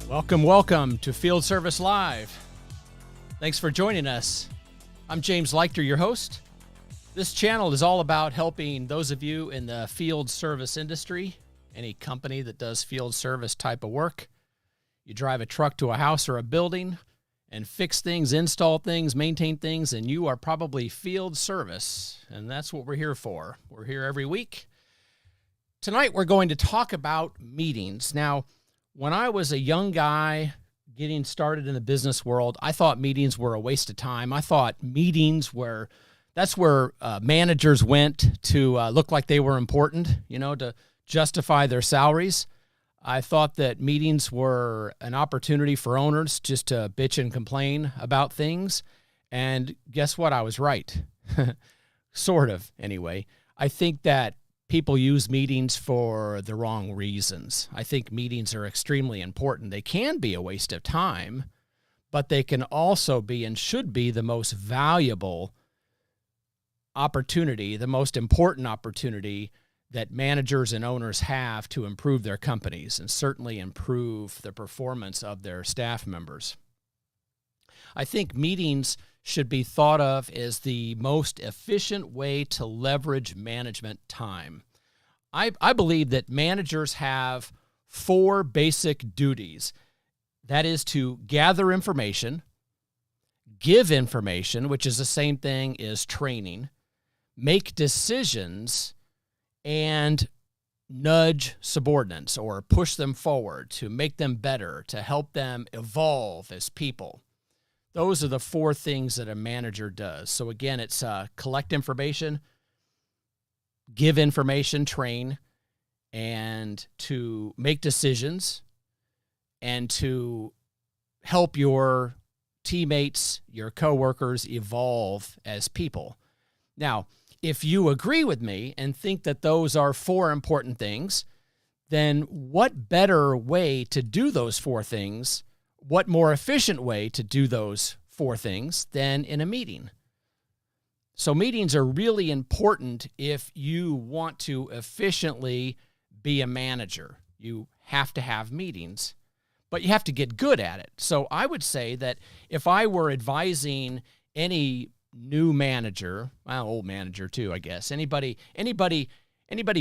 Welcome to Field Service Live. Thanks for joining us. I'm James Leichter, your host. This channel is all about helping those of you in the field service industry, any company that does field service type of work. You drive a truck to a house or a building and fix things, install things, maintain things, and you are probably field service, and that's what we're here for. We're here every week. Tonight we're going to talk about meetings. Now, when I was a young guy getting started in the business world, I thought meetings were a waste of time. I thought that's where managers went to look like they were important, to justify their salaries. I thought that meetings were an opportunity for owners just to bitch and complain about things. And guess what? I was right. Sort of, anyway. I think that people use meetings for the wrong reasons. I think meetings are extremely important. They can be a waste of time, but they can also be and should be the most valuable opportunity, the most important opportunity that managers and owners have to improve their companies and certainly improve the performance of their staff members. I think meetings should be thought of as the most efficient way to leverage management time. I believe that managers have 4 basic duties. That is to gather information, give information, which is the same thing as training, make decisions, and nudge subordinates or push them forward to make them better, to help them evolve as people. Those are the 4 things that a manager does. So again, it's collect information, give information, train, and to make decisions, and to help your teammates, your coworkers evolve as people. Now, if you agree with me and think that those are 4 important things, then what better way to do those 4 things? What more efficient way to do those 4 things than in a meeting? So meetings are really important if you want to efficiently be a manager. You have to have meetings, but you have to get good at it. So I would say that if I were advising any new manager, well, old manager too, I guess, anybody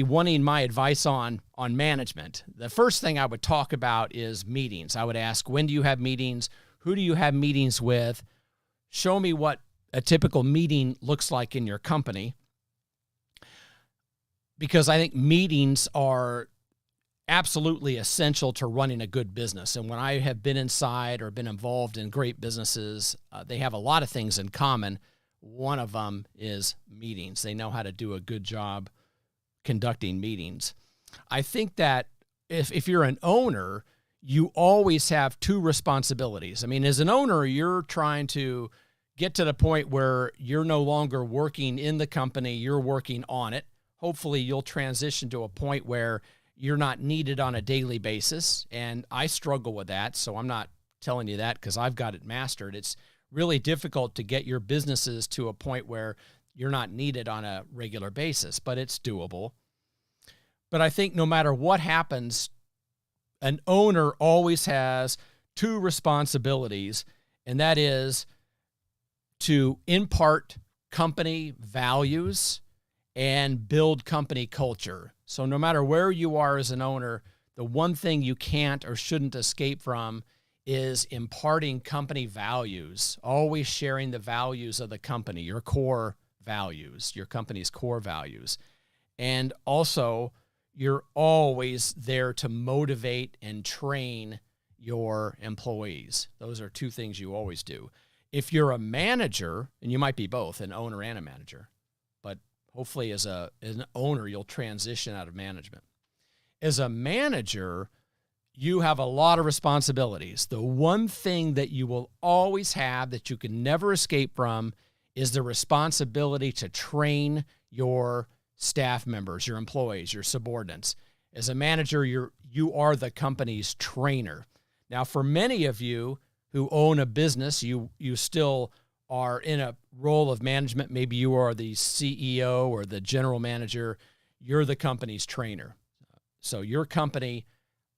wanting my advice on management, the first thing I would talk about is meetings. I would ask, when do you have meetings? Who do you have meetings with? Show me what a typical meeting looks like in your company. Because I think meetings are absolutely essential to running a good business. And when I have been inside or been involved in great businesses, they have a lot of things in common. One of them is meetings. They know how to do a good job conducting meetings. I think that if you're an owner, you always have 2 responsibilities. I mean, as an owner, you're trying to get to the point where you're no longer working in the company, you're working on it. Hopefully, you'll transition to a point where you're not needed on a daily basis, and I struggle with that, so I'm not telling you that because I've got it mastered. It's really difficult to get your businesses to a point where you're not needed on a regular basis, but it's doable. But I think no matter what happens, an owner always has 2 responsibilities, and that is to impart company values and build company culture. So no matter where you are as an owner, the one thing you can't or shouldn't escape from is imparting company values, always sharing the values of the company, your core values, your company's core values. And also, you're always there to motivate and train your employees. Those are 2 things you always do. If you're a manager, and you might be both, an owner and a manager, but hopefully as an owner, you'll transition out of management. As a manager, you have a lot of responsibilities. The one thing that you will always have that you can never escape from is the responsibility to train your staff members, your employees, your subordinates. As a manager, you are the company's trainer. Now, for many of you who own a business, you still are in a role of management. Maybe you are the CEO or the general manager. You're the company's trainer. So your company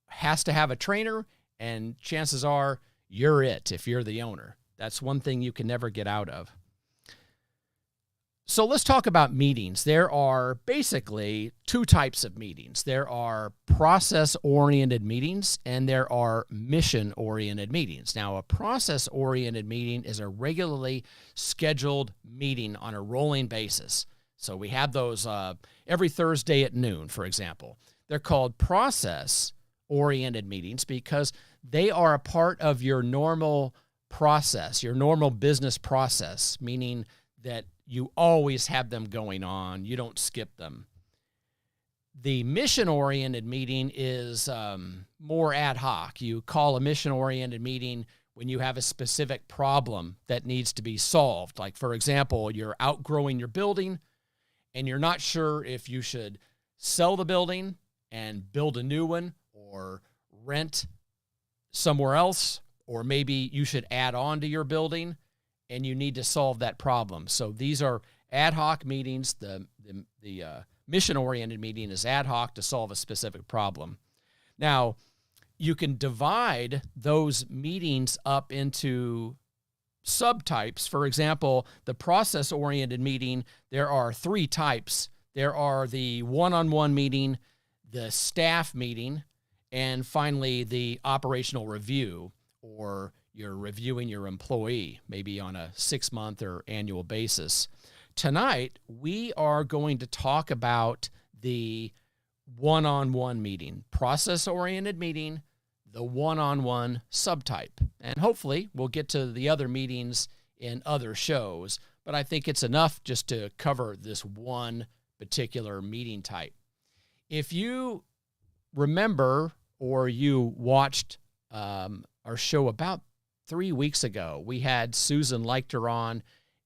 has to have a trainer, And chances are you're it if you're the owner. That's one thing you can never get out of. So let's talk about meetings. There are basically two types of meetings. There are process-oriented meetings and there are mission-oriented meetings. Now, a process-oriented meeting is a regularly scheduled meeting on a rolling basis. So we have those every Thursday at noon, for example. They're called process-oriented meetings because they are a part of your normal process, your normal business process, meaning that you always have them going on. You don't skip them. The mission-oriented meeting is more ad hoc. You call a mission-oriented meeting when you have a specific problem that needs to be solved. Like, for example, you're outgrowing your building and you're not sure if you should sell the building and build a new one or rent somewhere else, or maybe you should add on to your building and you need to solve that problem. So these are ad hoc meetings. The mission-oriented meeting is ad hoc to solve a specific problem. Now, you can divide those meetings up into subtypes. For example, the process-oriented meeting, there are three types. There are the one-on-one meeting, the staff meeting, and finally the operational review, or you're reviewing your employee, maybe on a 6-month or annual basis. Tonight, we are going to talk about the one-on-one meeting, process-oriented meeting, the one-on-one subtype. And hopefully, we'll get to the other meetings in other shows, but I think it's enough just to cover this one particular meeting type. If you remember or you watched our show about 3 weeks ago, we had Susan Leichter on,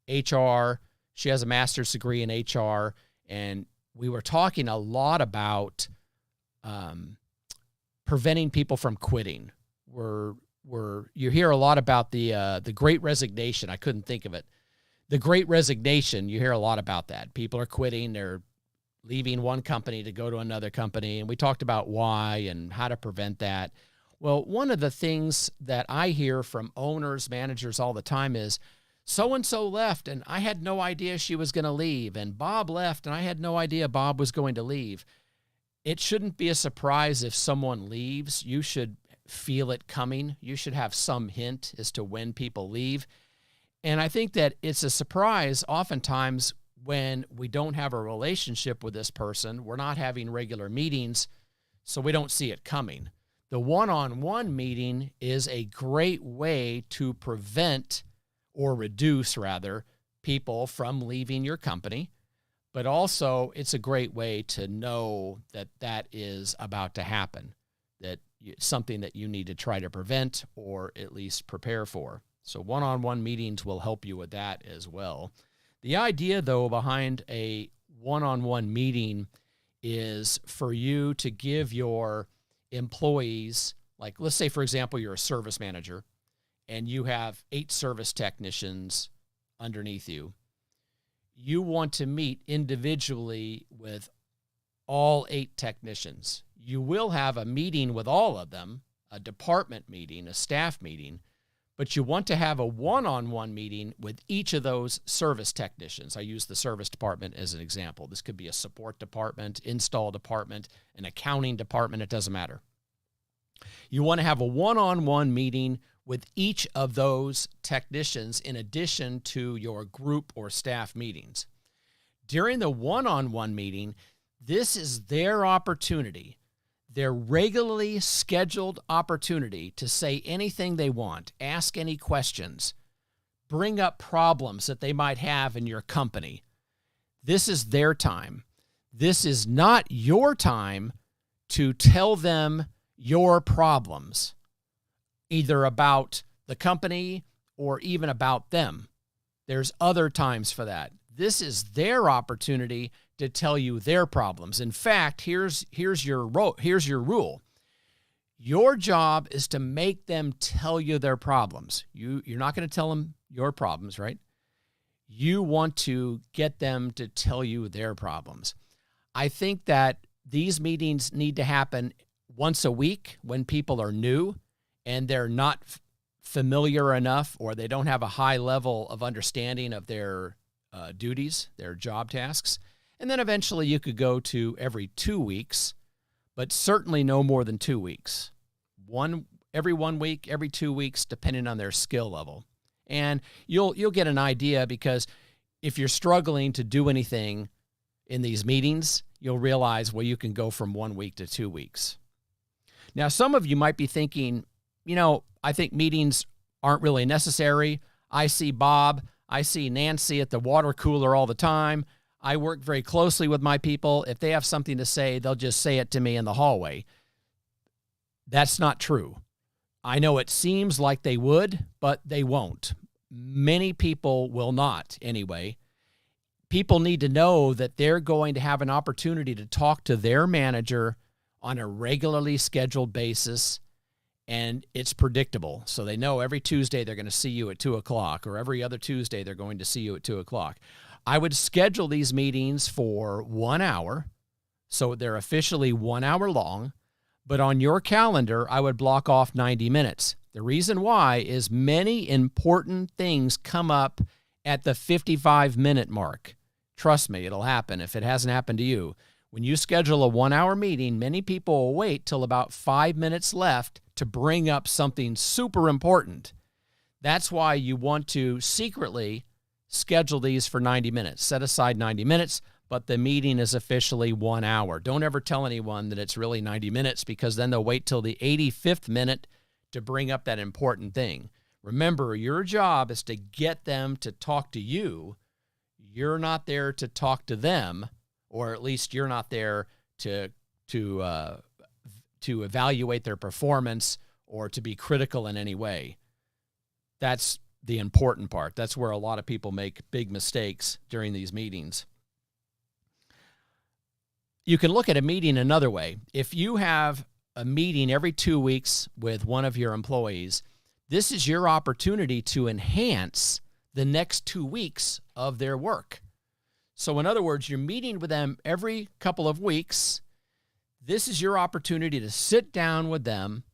HR. She has a master's degree in HR, and we were talking a lot about preventing people from quitting. You hear a lot about the Great Resignation. I couldn't think of it. The Great Resignation, you hear a lot about that. People are quitting. They're leaving one company to go to another company, and we talked about why and how to prevent that. Well, one of the things that I hear from owners, managers all the time is, so-and-so left, and I had no idea she was going to leave, and Bob left, and I had no idea Bob was going to leave. It shouldn't be a surprise if someone leaves. You should feel it coming. You should have some hint as to when people leave. And I think that it's a surprise oftentimes when we don't have a relationship with this person. We're not having regular meetings, so we don't see it coming. The one-on-one meeting is a great way to prevent or reduce, rather, people from leaving your company, but also it's a great way to know that that is about to happen, that it's something that you need to try to prevent or at least prepare for. So one-on-one meetings will help you with that as well. The idea, though, behind a one-on-one meeting is for you to give your employees, like let's say, for example, you're a service manager and you have 8 service technicians underneath you. You want to meet individually with all 8 technicians. You will have a meeting with all of them, a department meeting, a staff meeting, but you want to have a one-on-one meeting with each of those service technicians. I use the service department as an example. This could be a support department, install department, an accounting department. It doesn't matter. You want to have a one-on-one meeting with each of those technicians in addition to your group or staff meetings. During the one-on-one meeting, this is their opportunity, their regularly scheduled opportunity to say anything they want, ask any questions, bring up problems that they might have in your company. This is their time. This is not your time to tell them your problems, either about the company or even about them. There's other times for that. This is their opportunity to tell you their problems. In fact, here's your rule. Your job is to make them tell you their problems. You're not going to tell them your problems, right? You want to get them to tell you their problems. I think that these meetings need to happen once a week when people are new and they're not familiar enough, or they don't have a high level of understanding of their duties, their job tasks. And then eventually you could go to every 2 weeks, but certainly no more than 2 weeks. Every 1 week, every 2 weeks, depending on their skill level. And you'll get an idea, because if you're struggling to do anything in these meetings, you'll realize, well, you can go from 1 week to 2 weeks. Now, some of you might be thinking, I think meetings aren't really necessary. I see Bob, I see Nancy at the water cooler all the time. I work very closely with my people. If they have something to say, they'll just say it to me in the hallway. That's not true. I know it seems like they would, but they won't. Many people will not anyway. People need to know that they're going to have an opportunity to talk to their manager on a regularly scheduled basis, and it's predictable. So they know every Tuesday they're going to see you at 2 o'clock, or every other Tuesday they're going to see you at 2 o'clock. I would schedule these meetings for 1 hour, so they're officially 1 hour long, but on your calendar, I would block off 90 minutes. The reason why is many important things come up at the 55-minute mark. Trust me, it'll happen if it hasn't happened to you. When you schedule a 1 hour meeting, many people will wait till about 5 minutes left to bring up something super important. That's why you want to secretly schedule these for 90 minutes. Set aside 90 minutes, but the meeting is officially 1 hour. Don't ever tell anyone that it's really 90 minutes, because then they'll wait till the 85th minute to bring up that important thing. Remember, your job is to get them to talk to you. You're not there to talk to them, or at least you're not there to evaluate their performance or to be critical in any way. That's the important part. That's where a lot of people make big mistakes during these meetings. You can look at a meeting another way. If you have a meeting every 2 weeks with one of your employees, this is your opportunity to enhance the next 2 weeks of their work. So in other words, you're meeting with them every couple of weeks. This is your opportunity to sit down with them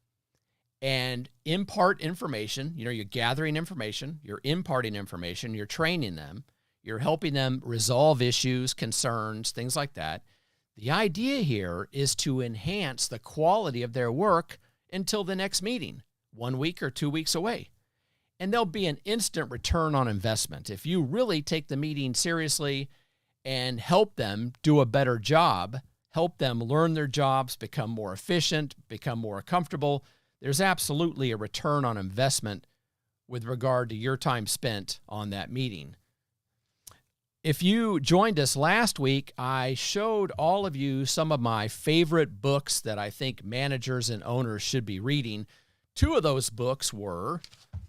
and impart information. You're gathering information, you're imparting information, you're training them, you're helping them resolve issues, concerns, things like that. The idea here is to enhance the quality of their work until the next meeting, 1 week or 2 weeks away. And there'll be an instant return on investment. If you really take the meeting seriously and help them do a better job, help them learn their jobs, become more efficient, become more comfortable, there's absolutely a return on investment with regard to your time spent on that meeting. If you joined us last week, I showed all of you some of my favorite books that I think managers and owners should be reading. 2 of those books were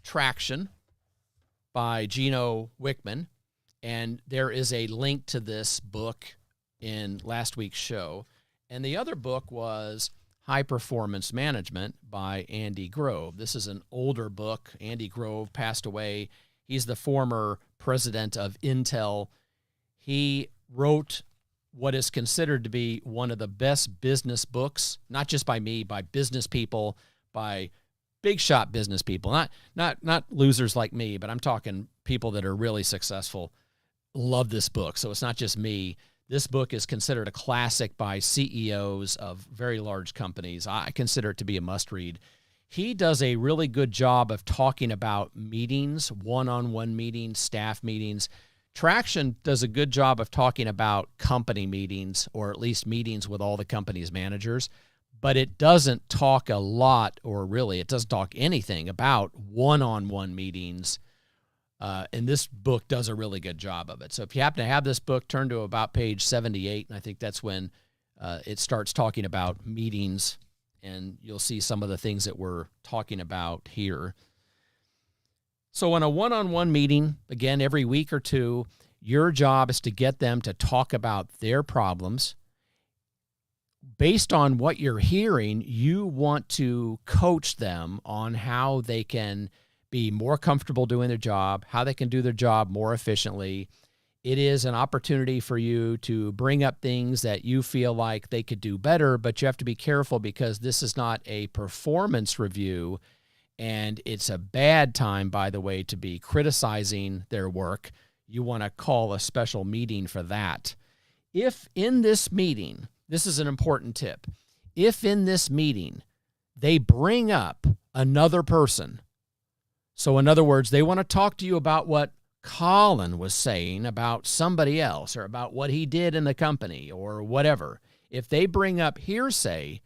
Traction by Gino Wickman, and there is a link to this book in last week's show. And the other book was High Performance Management by Andy Grove. This is an older book. Andy Grove passed away. He's the former president of Intel. He wrote what is considered to be one of the best business books, not just by me, by business people, by big shot business people, not losers like me, but I'm talking people that are really successful. Love this book. So it's not just me. This book is considered a classic by CEOs of very large companies. I consider it to be a must-read. He does a really good job of talking about meetings, one-on-one meetings, staff meetings. Traction does a good job of talking about company meetings, or at least meetings with all the company's managers, but it doesn't talk a lot, or really it doesn't talk anything about one-on-one meetings. And this book does a really good job of it. So if you happen to have this book, turn to about page 78, and I think that's when it starts talking about meetings, and you'll see some of the things that we're talking about here. So in a one-on-one meeting, again, every week or two, your job is to get them to talk about their problems. Based on what you're hearing, you want to coach them on how they can be more comfortable doing their job, how they can do their job more efficiently. It is an opportunity for you to bring up things that you feel like they could do better, but you have to be careful, because this is not a performance review. and it's a bad time, by the way, to be criticizing their work, you want to call a special meeting for that. If in this meeting, this is an important tip, if in this meeting they bring up another person, so in other words, they want to talk to you about what Colin was saying about somebody else or about what he did in the company or whatever, if they bring up hearsay,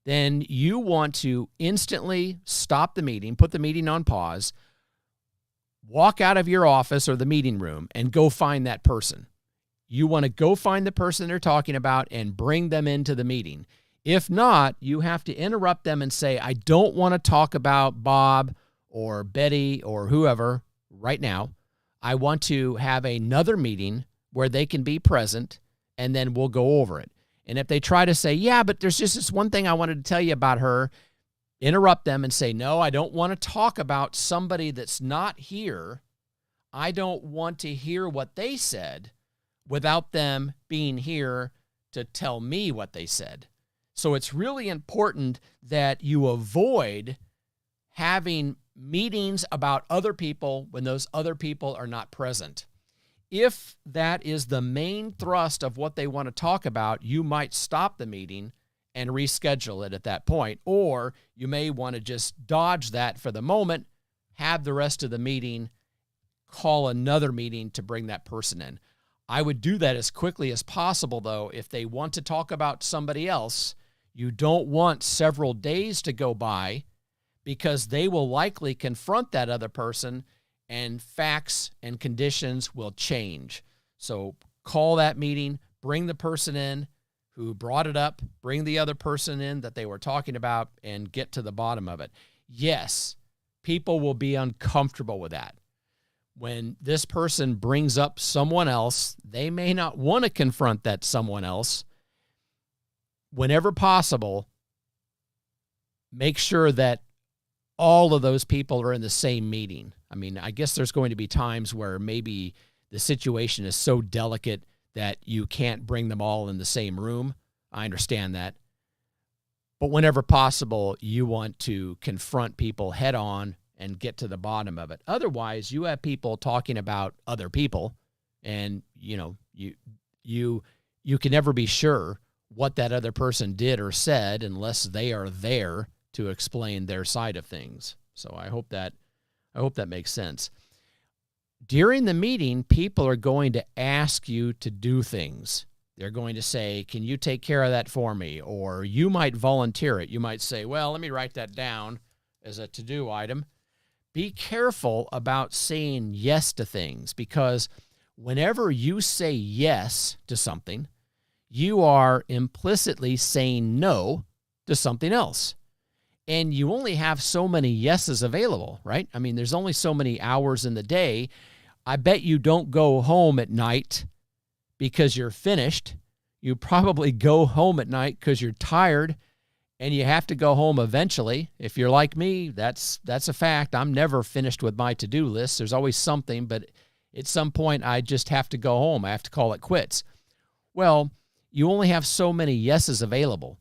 then you want to instantly stop the meeting, put the meeting on pause, walk out of your office or the meeting room and go find that person. You want to go find the person they're talking about and bring them into the meeting. If not, you have to interrupt them and say, I don't want to talk about Bob or Betty or whoever right now. I want to have another meeting where they can be present, and then we'll go over it. And if they try to say, yeah, but there's just this one thing I wanted to tell you about her, interrupt them and say, no, I don't want to talk about somebody that's not here. I don't want to hear what they said without them being here to tell me what they said. So it's really important that you avoid having meetings about other people when those other people are not present. If that is the main thrust of what they want to talk about, you might stop the meeting and reschedule it at that point. Or you may want to just dodge that for the moment, have the rest of the meeting, call another meeting to bring that person in. I would do that as quickly as possible, though. If they want to talk about somebody else, you don't want several days to go by because they will likely confront that other person and facts and conditions will change. So call that meeting, bring the person in who brought it up, bring the other person in that they were talking about, and get to the bottom of it. Yes, people will be uncomfortable with that. When this person brings up someone else, they may not want to confront that someone else. Whenever possible, make sure that all of those people are in the same meeting. I mean, I guess there's going to be times where maybe the situation is so delicate that you can't bring them all in the same room. I understand that. But whenever possible, you want to confront people head on and get to the bottom of it. Otherwise, you have people talking about other people, and you can never be sure what that other person did or said unless they are there to explain their side of things. So I hope that makes sense. During the meeting, people are going to ask you to do things. They're going to say, can you take care of that for me? Or you might volunteer it. You might say, well, let me write that down as a to-do item. Be careful about saying yes to things, because whenever you say yes to something, you are implicitly saying no to something else. And you only have so many yeses available, right? I mean, there's only so many hours in the day. I bet you don't go home at night because you're finished. You probably go home at night because you're tired, and you have to go home eventually. If you're like me, that's a fact. I'm never finished with my to-do list. There's always something, but at some point I just have to go home. I have to call it quits. Well, you only have so many yeses available.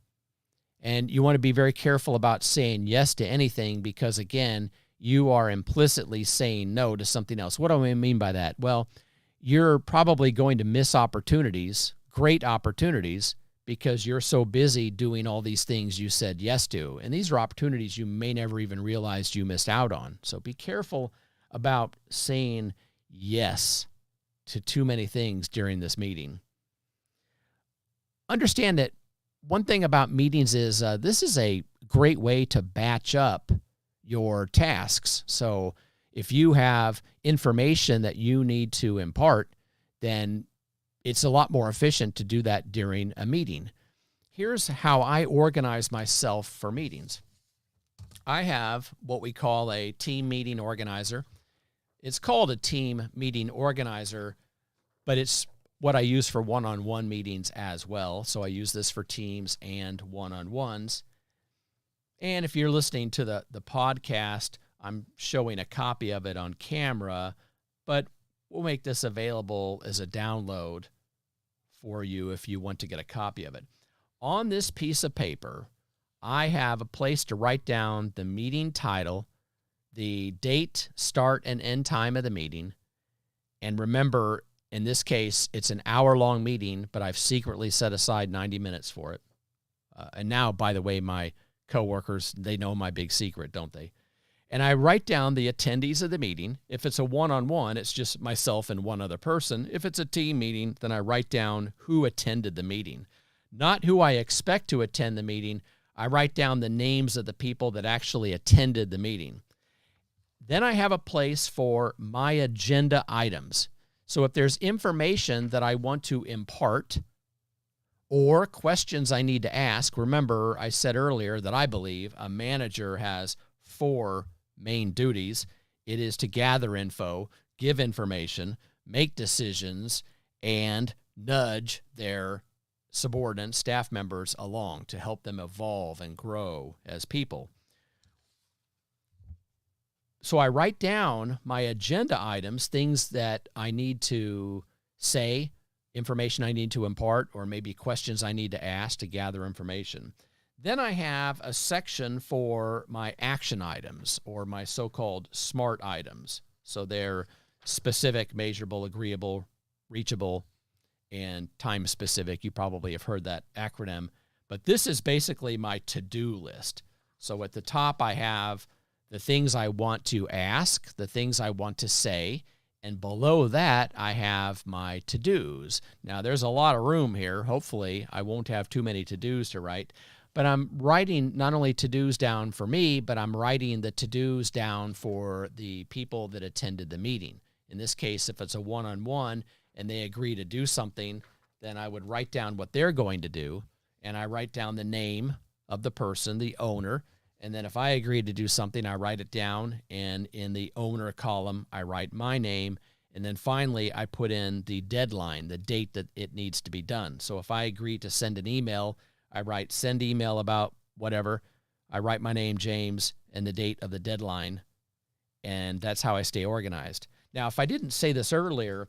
And you want to be very careful about saying yes to anything because, again, you are implicitly saying no to something else. What do I mean by that? Well, you're probably going to miss opportunities, great opportunities, because you're so busy doing all these things you said yes to. And these are opportunities you may never even realize you missed out on. So be careful about saying yes to too many things during this meeting. Understand that one thing about meetings is this is a great way to batch up your tasks. So if you have information that you need to impart, then it's a lot more efficient to do that during a meeting. Here's how I organize myself for meetings. I have what we call a team meeting organizer. It's called a team meeting organizer, but it's what I use for one-on-one meetings as well. So I use this for teams and one-on-ones. And if you're listening to the podcast, I'm showing a copy of it on camera, but we'll make this available as a download for you if you want to get a copy of it. On this piece of paper, I have a place to write down the meeting title, the date, start, and end time of the meeting. And remember, in this case, it's an hour-long meeting, but I've secretly set aside 90 minutes for it. And now, by the way, my coworkers, they know my big secret, don't they? And I write down the attendees of the meeting. If it's a one-on-one, it's just myself and one other person. If it's a team meeting, then I write down who attended the meeting. Not who I expect to attend the meeting. I write down the names of the people that actually attended the meeting. Then I have a place for my agenda items. So if there's information that I want to impart or questions I need to ask, remember I said earlier that I believe a manager has 4 main duties. It is to gather info, give information, make decisions, and nudge their subordinate staff members along to help them evolve and grow as people. So I write down my agenda items, things that I need to say, information I need to impart, or maybe questions I need to ask to gather information. Then I have a section for my action items, or my so-called SMART items. So they're specific, measurable, agreeable, reachable, and time-specific. You probably have heard that acronym. But this is basically my to-do list. So at the top I have the things I want to ask, the things I want to say, and below that I have my to-dos. Now there's a lot of room here. Hopefully I won't have too many to-dos to write. But I'm writing not only to-dos down for me, but I'm writing the to-dos down for the people that attended the meeting. In this case, if it's a one-on-one and they agree to do something, then I would write down what they're going to do, and I write down the name of the person, the owner, and then if I agree to do something, I write it down, and in the owner column, I write my name, and then finally, I put in the deadline, the date that it needs to be done. So if I agree to send an email, I write send email about whatever. I write my name, James, and the date of the deadline, and that's how I stay organized. Now, if I didn't say this earlier,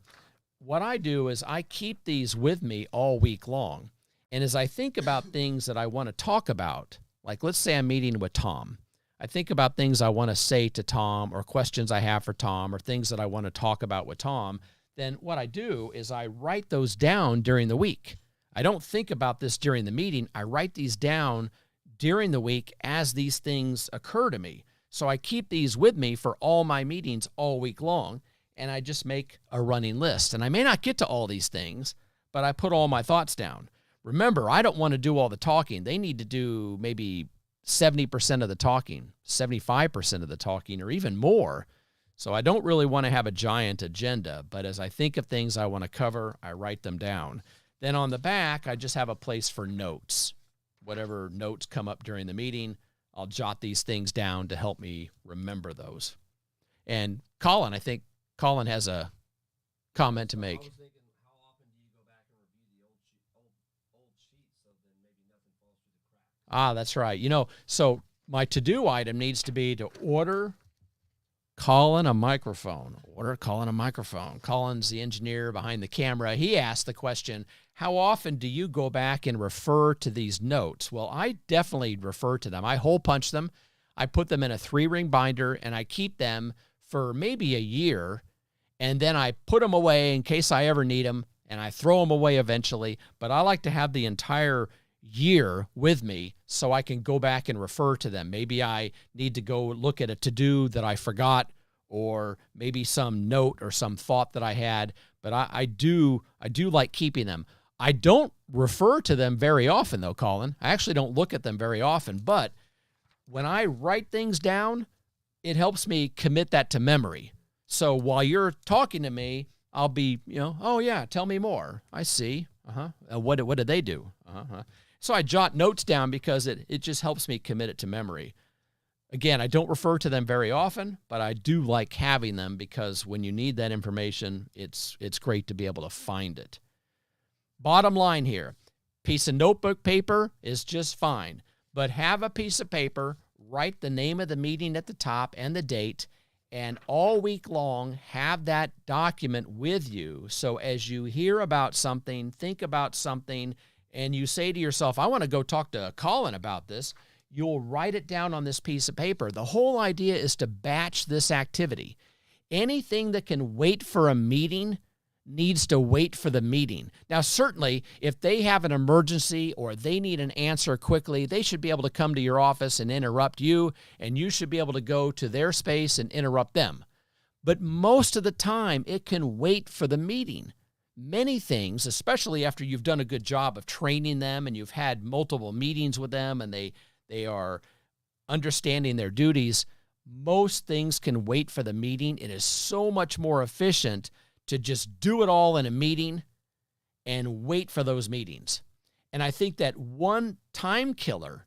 what I do is I keep these with me all week long, and as I think about things that I want to talk about, like let's say I'm meeting with Tom, I think about things I want to say to Tom or questions I have for Tom or things that I want to talk about with Tom, then what I do is I write those down during the week. I don't think about this during the meeting. I write these down during the week as these things occur to me. So I keep these with me for all my meetings all week long, and I just make a running list. And I may not get to all these things, but I put all my thoughts down. Remember, I don't want to do all the talking. They need to do maybe 70% of the talking, 75% of the talking, or even more. So I don't really want to have a giant agenda, but as I think of things I want to cover, I write them down. Then on the back, I just have a place for notes. Whatever notes come up during the meeting, I'll jot these things down to help me remember those. And Colin, I think Colin has a comment to make. I was thinking, how often do you go back and review the old sheets so then maybe nothing falls through the cracks? Ah, that's right. You know, so my to-do item needs to be to order Colin a microphone. Order Colin a microphone. Colin's the engineer behind the camera. He asked the question, how often do you go back and refer to these notes? Well, I definitely refer to them. I hole punch them. I put them in a 3-ring binder, and I keep them for maybe a year, and then I put them away in case I ever need them, and I throw them away eventually. But I like to have the entire year with me so I can go back and refer to them. Maybe I need to go look at a to-do that I forgot, or maybe some note or some thought that I had, but I do like keeping them. I don't refer to them very often though, Colin. I actually don't look at them very often, but when I write things down, it helps me commit that to memory. So while you're talking to me, I'll be, oh yeah, tell me more. I see. What did they do? So I jot notes down because it just helps me commit it to memory. Again, I don't refer to them very often, but I do like having them because when you need that information, it's great to be able to find it. Bottom line here, piece of notebook paper is just fine, but have a piece of paper, write the name of the meeting at the top and the date, and all week long have that document with you. So as you hear about something, think about something, and you say to yourself, I want to go talk to Colin about this, you'll write it down on this piece of paper. The whole idea is to batch this activity. Anything that can wait for a meeting needs to wait for the meeting. Now, certainly, if they have an emergency or they need an answer quickly, they should be able to come to your office and interrupt you, and you should be able to go to their space and interrupt them. But most of the time, it can wait for the meeting. Many things, especially after you've done a good job of training them and you've had multiple meetings with them and they are understanding their duties, most things can wait for the meeting. It is so much more efficient to just do it all in a meeting and wait for those meetings. And I think that one time killer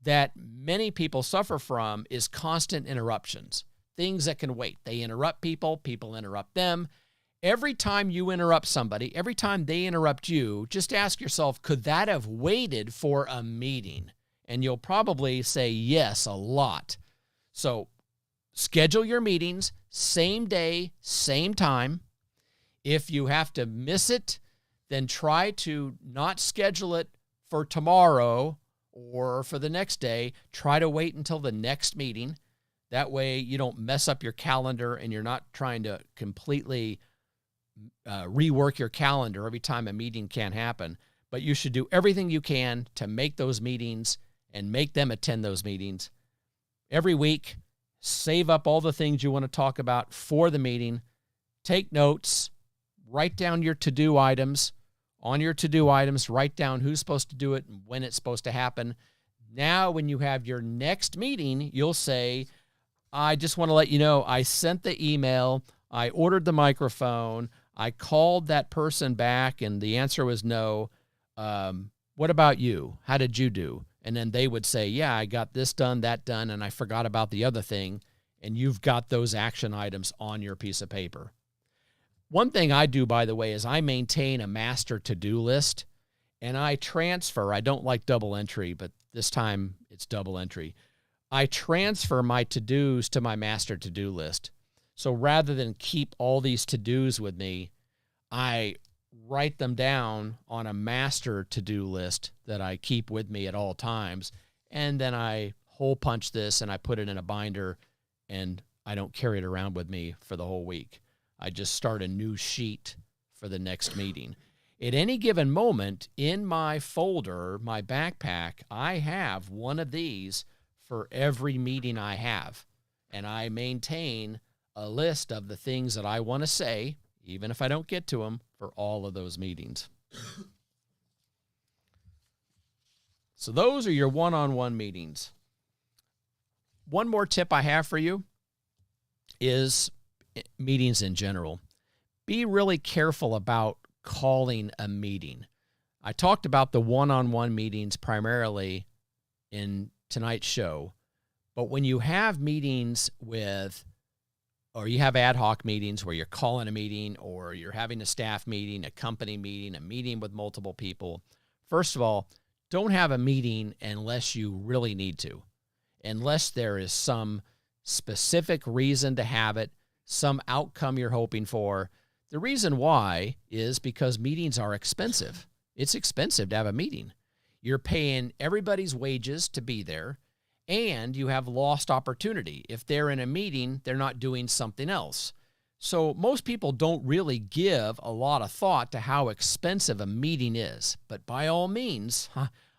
that many people suffer from is constant interruptions, things that can wait. They interrupt people, people interrupt them. Every time you interrupt somebody, every time they interrupt you, just ask yourself, could that have waited for a meeting? And you'll probably say yes a lot. So schedule your meetings, same day, same time. If you have to miss it, then try to not schedule it for tomorrow or for the next day. Try to wait until the next meeting. That way you don't mess up your calendar and you're not trying to completely rework your calendar every time a meeting can't happen. But you should do everything you can to make those meetings and make them attend those meetings. Every week, save up all the things you want to talk about for the meeting. Take notes. Write down your to-do items. On your to-do items, write down who's supposed to do it and when it's supposed to happen. Now, when you have your next meeting, you'll say, I just want to let you know, I sent the email, I ordered the microphone, I called that person back, and the answer was no. What about you? How did you do? And then they would say, yeah, I got this done, that done, and I forgot about the other thing. And you've got those action items on your piece of paper. One thing I do, by the way, is I maintain a master to-do list, and I transfer. I don't like double entry, but this time it's double entry. I transfer my to-dos to my master to-do list. So rather than keep all these to-dos with me, I write them down on a master to-do list that I keep with me at all times, and then I hole punch this and I put it in a binder, and I don't carry it around with me for the whole week. I just start a new sheet for the next meeting. At any given moment in my folder, my backpack, I have one of these for every meeting I have. And I maintain a list of the things that I want to say, even if I don't get to them, for all of those meetings. So those are your one-on-one meetings. One more tip I have for you is meetings in general. Be really careful about calling a meeting. I talked about the one-on-one meetings primarily in tonight's show, but when you have meetings or you have ad hoc meetings where you're calling a meeting or you're having a staff meeting, a company meeting, a meeting with multiple people, first of all, don't have a meeting unless you really need to, unless there is some specific reason to have it, some outcome you're hoping for. The reason why is because meetings are expensive. It's expensive to have a meeting. You're paying everybody's wages to be there, and you have lost opportunity. If they're in a meeting, they're not doing something else. So most people don't really give a lot of thought to how expensive a meeting is. But by all means,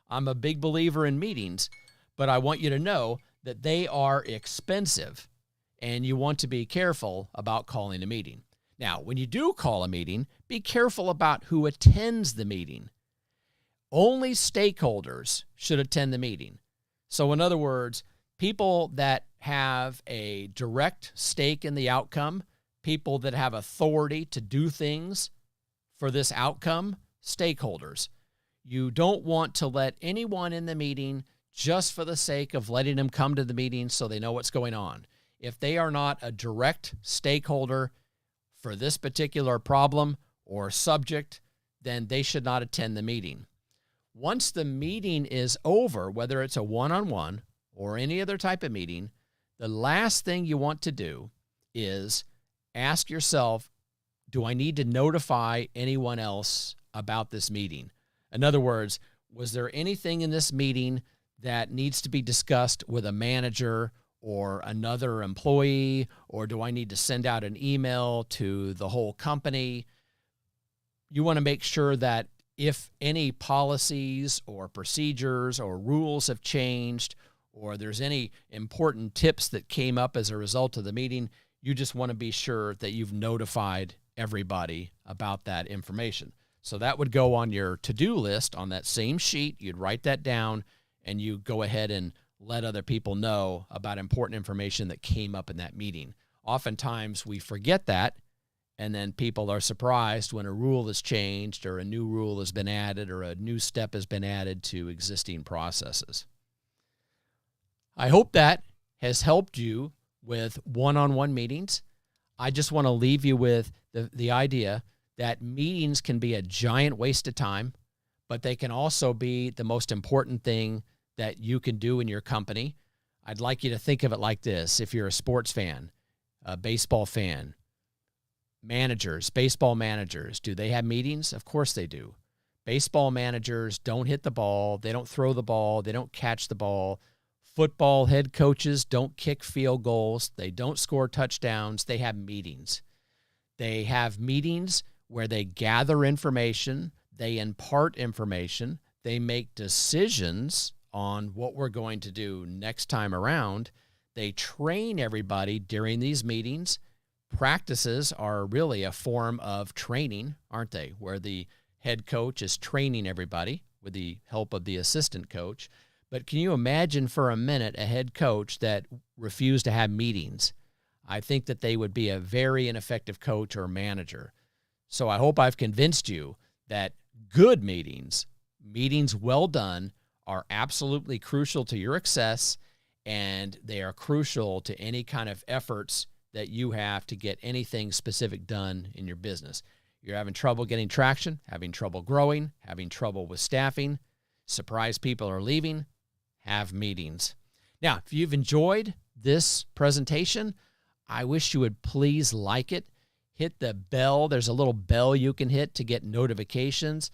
I'm a big believer in meetings, but I want you to know that they are expensive, and you want to be careful about calling a meeting. Now, when you do call a meeting, be careful about who attends the meeting. Only stakeholders should attend the meeting. So in other words, people that have a direct stake in the outcome, people that have authority to do things for this outcome, stakeholders. You don't want to let anyone in the meeting just for the sake of letting them come to the meeting so they know what's going on. If they are not a direct stakeholder for this particular problem or subject, then they should not attend the meeting. Once the meeting is over, whether it's a one-on-one or any other type of meeting, the last thing you want to do is ask yourself, do I need to notify anyone else about this meeting? In other words, was there anything in this meeting that needs to be discussed with a manager or another employee, or do I need to send out an email to the whole company? You want to make sure that if any policies or procedures or rules have changed, or there's any important tips that came up as a result of the meeting, you just want to be sure that you've notified everybody about that information. So that would go on your to-do list on that same sheet. You'd write that down, and you go ahead and let other people know about important information that came up in that meeting. Oftentimes we forget that, and then people are surprised when a rule is changed or a new rule has been added or a new step has been added to existing processes. I hope that has helped you with one-on-one meetings. I just want to leave you with the idea that meetings can be a giant waste of time, but they can also be the most important thing that you can do in your company. I'd like you to think of it like this. If you're a sports fan, a baseball fan, managers, baseball managers, do they have meetings? Of course they do. Baseball managers don't hit the ball. They don't throw the ball. They don't catch the ball. Football head coaches don't kick field goals. They don't score touchdowns. They have meetings. They have meetings where they gather information. They impart information. They make decisions on what we're going to do next time around. They train everybody during these meetings. Practices are really a form of training, aren't they? Where the head coach is training everybody with the help of the assistant coach. But can you imagine for a minute a head coach that refused to have meetings? I think that they would be a very ineffective coach or manager. So I hope I've convinced you that good meetings, meetings well done, are absolutely crucial to your success, and they are crucial to any kind of efforts that you have to get anything specific done in your business. You're having trouble getting traction, having trouble growing, having trouble with staffing, surprised people are leaving, have meetings. Now, if you've enjoyed this presentation, I wish you would please like it. Hit the bell. There's a little bell you can hit to get notifications.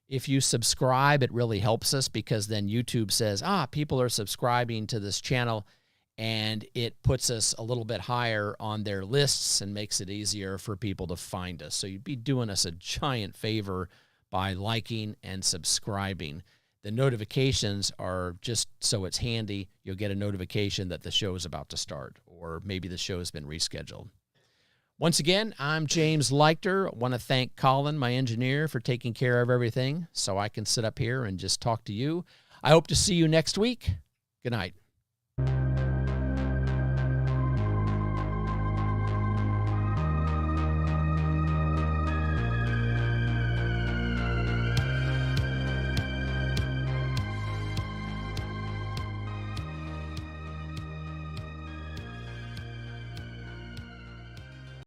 If you subscribe, it really helps us, because then YouTube says, people are subscribing to this channel, and it puts us a little bit higher on their lists and makes it easier for people to find us. So you'd be doing us a giant favor by liking and subscribing. The notifications are just so it's handy. You'll get a notification that the show is about to start, or maybe the show has been rescheduled. Once again, I'm James Leichter. I want to thank Colin, my engineer, for taking care of everything so I can sit up here and just talk to you. I hope to see you next week. Good night.